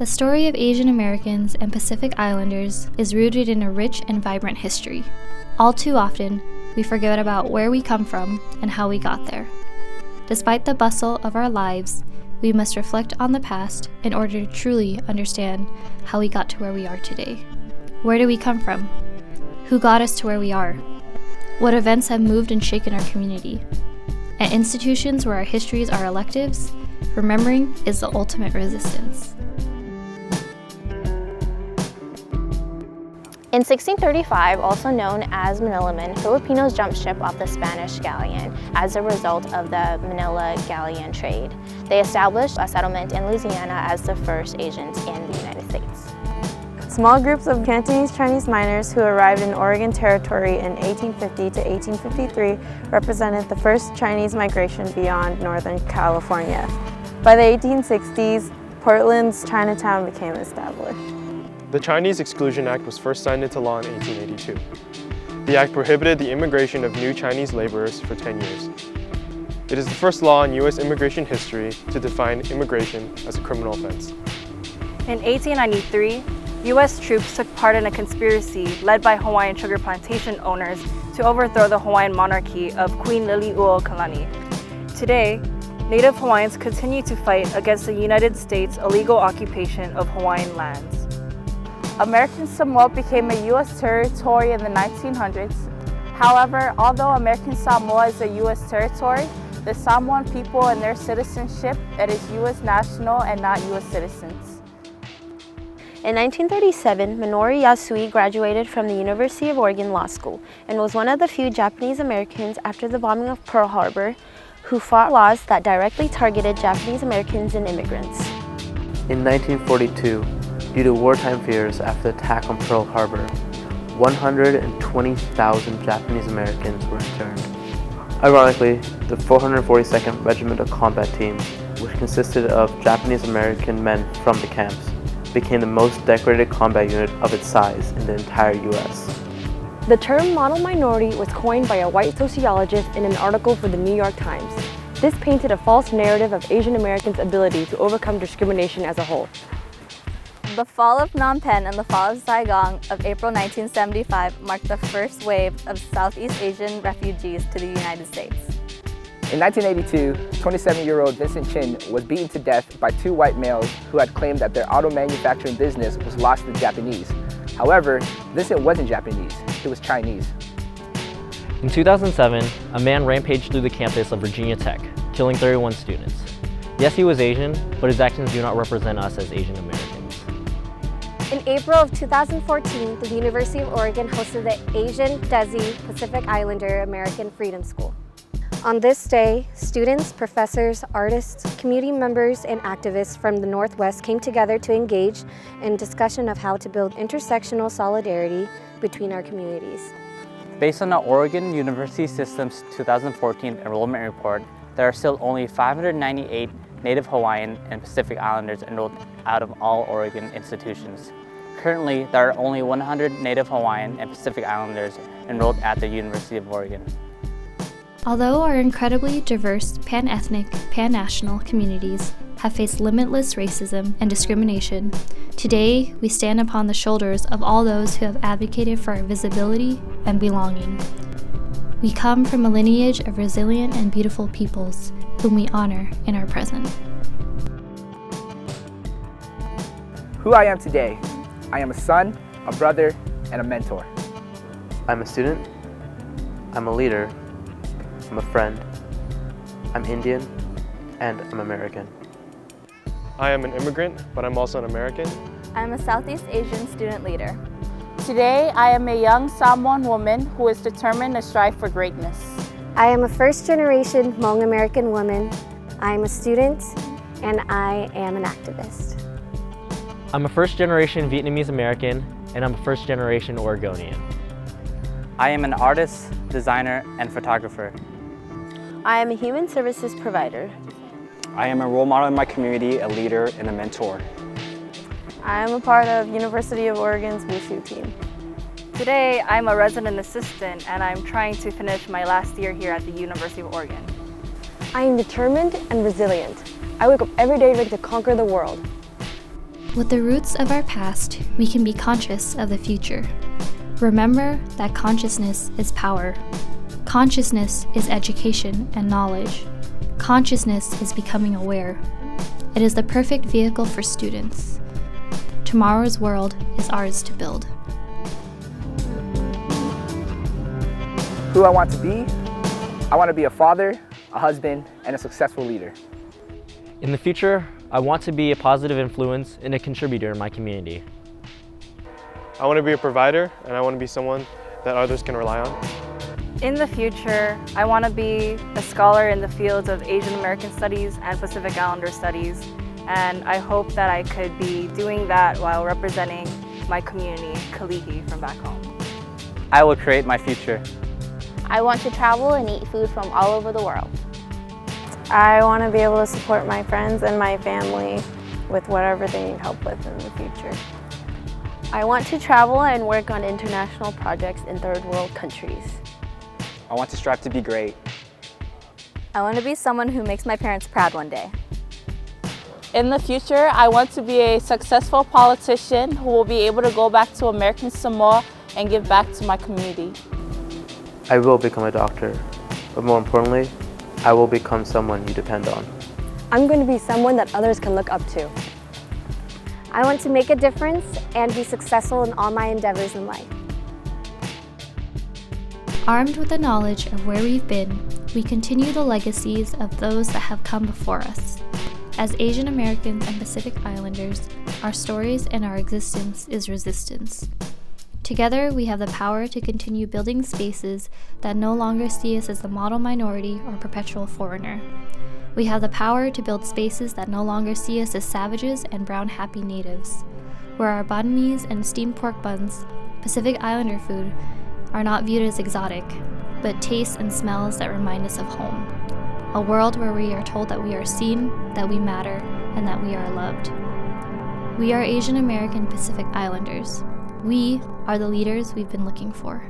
The story of Asian Americans and Pacific Islanders is rooted in a rich and vibrant history. All too often, we forget about where we come from and how we got there. Despite the bustle of our lives, we must reflect on the past in order to truly understand how we got to where we are today. Where do we come from? Who got us to where we are? What events have moved and shaken our community? At institutions where our histories are electives, remembering is the ultimate resistance. In 1635, also known as Manilaman, Filipinos jumped ship off the Spanish galleon as a result of the Manila galleon trade. They established a settlement in Louisiana as the first Asians in the United States. Small groups of Cantonese Chinese miners who arrived in Oregon Territory in 1850 to 1853 represented the first Chinese migration beyond Northern California. By the 1860s, Portland's Chinatown became established. The Chinese Exclusion Act was first signed into law in 1882. The act prohibited the immigration of new Chinese laborers for 10 years. It is the first law in U.S. immigration history to define immigration as a criminal offense. In 1893, U.S. troops took part in a conspiracy led by Hawaiian sugar plantation owners to overthrow the Hawaiian monarchy of Queen Liliuokalani. Today, Native Hawaiians continue to fight against the United States' illegal occupation of Hawaiian lands. American Samoa became a U.S. territory in the 1900s. However, although American Samoa is a U.S. territory, the Samoan people and their citizenship, it is U.S. national and not U.S. citizens. In 1937, Minoru Yasui graduated from the University of Oregon Law School and was one of the few Japanese Americans after the bombing of Pearl Harbor who fought laws that directly targeted Japanese Americans and immigrants. In 1942, due to wartime fears after the attack on Pearl Harbor, 120,000 Japanese Americans were interned. Ironically, the 442nd Regimental Combat Team, which consisted of Japanese American men from the camps, became the most decorated combat unit of its size in the entire U.S. The term model minority was coined by a white sociologist in an article for the New York Times. This painted a false narrative of Asian Americans' ability to overcome discrimination as a whole. The fall of Phnom Penh and the fall of Saigon of April 1975 marked the first wave of Southeast Asian refugees to the United States. In 1982, 27-year-old Vincent Chin was beaten to death by two white males who had claimed that their auto manufacturing business was lost to the Japanese. However, Vincent wasn't Japanese, he was Chinese. In 2007, a man rampaged through the campus of Virginia Tech, killing 31 students. Yes, he was Asian, but his actions do not represent us as Asian Americans. In April of 2014, the University of Oregon hosted the Asian Desi Pacific Islander American Freedom School. On this day, students, professors, artists, community members, and activists from the Northwest came together to engage in discussion of how to build intersectional solidarity between our communities. Based on the Oregon University System's 2014 enrollment report, there are still only 598 Native Hawaiian and Pacific Islanders enrolled out of all Oregon institutions. Currently, there are only 100 Native Hawaiian and Pacific Islanders enrolled at the University of Oregon. Although our incredibly diverse, pan-ethnic, pan-national communities have faced limitless racism and discrimination, today we stand upon the shoulders of all those who have advocated for our visibility and belonging. We come from a lineage of resilient and beautiful peoples whom we honor in our present. Who I am today, I am a son, a brother, and a mentor. I'm a student, I'm a leader, I'm a friend, I'm Indian, and I'm American. I am an immigrant, but I'm also an American. I'm a Southeast Asian student leader. Today, I am a young Samoan woman who is determined to strive for greatness. I am a first-generation Hmong American woman. I am a student, and I am an activist. I'm a first-generation Vietnamese American, and I'm a first-generation Oregonian. I am an artist, designer, and photographer. I am a human services provider. I am a role model in my community, a leader, and a mentor. I am a part of University of Oregon's Wushu team. Today, I'm a resident assistant and I'm trying to finish my last year here at the University of Oregon. I am determined and resilient. I wake up every day ready to conquer the world. With the roots of our past, we can be conscious of the future. Remember that consciousness is power. Consciousness is education and knowledge. Consciousness is becoming aware. It is the perfect vehicle for students. Tomorrow's world is ours to build. Who I want to be? I want to be a father, a husband, and a successful leader. In the future, I want to be a positive influence and a contributor in my community. I want to be a provider, and I want to be someone that others can rely on. In the future, I want to be a scholar in the fields of Asian American Studies and Pacific Islander Studies, and I hope that I could be doing that while representing my community, Kalihi, from back home. I will create my future. I want to travel and eat food from all over the world. I want to be able to support my friends and my family with whatever they need help with in the future. I want to travel and work on international projects in third world countries. I want to strive to be great. I want to be someone who makes my parents proud one day. In the future, I want to be a successful politician who will be able to go back to American Samoa and give back to my community. I will become a doctor, but more importantly, I will become someone you depend on. I'm going to be someone that others can look up to. I want to make a difference and be successful in all my endeavors in life. Armed with the knowledge of where we've been, we continue the legacies of those that have come before us. As Asian Americans and Pacific Islanders, our stories and our existence is resistance. Together, we have the power to continue building spaces that no longer see us as the model minority or perpetual foreigner. We have the power to build spaces that no longer see us as savages and brown happy natives, where our banh mi's and steamed pork buns, Pacific Islander food, are not viewed as exotic, but tastes and smells that remind us of home. A world where we are told that we are seen, that we matter, and that we are loved. We are Asian American Pacific Islanders. We are the leaders we've been looking for.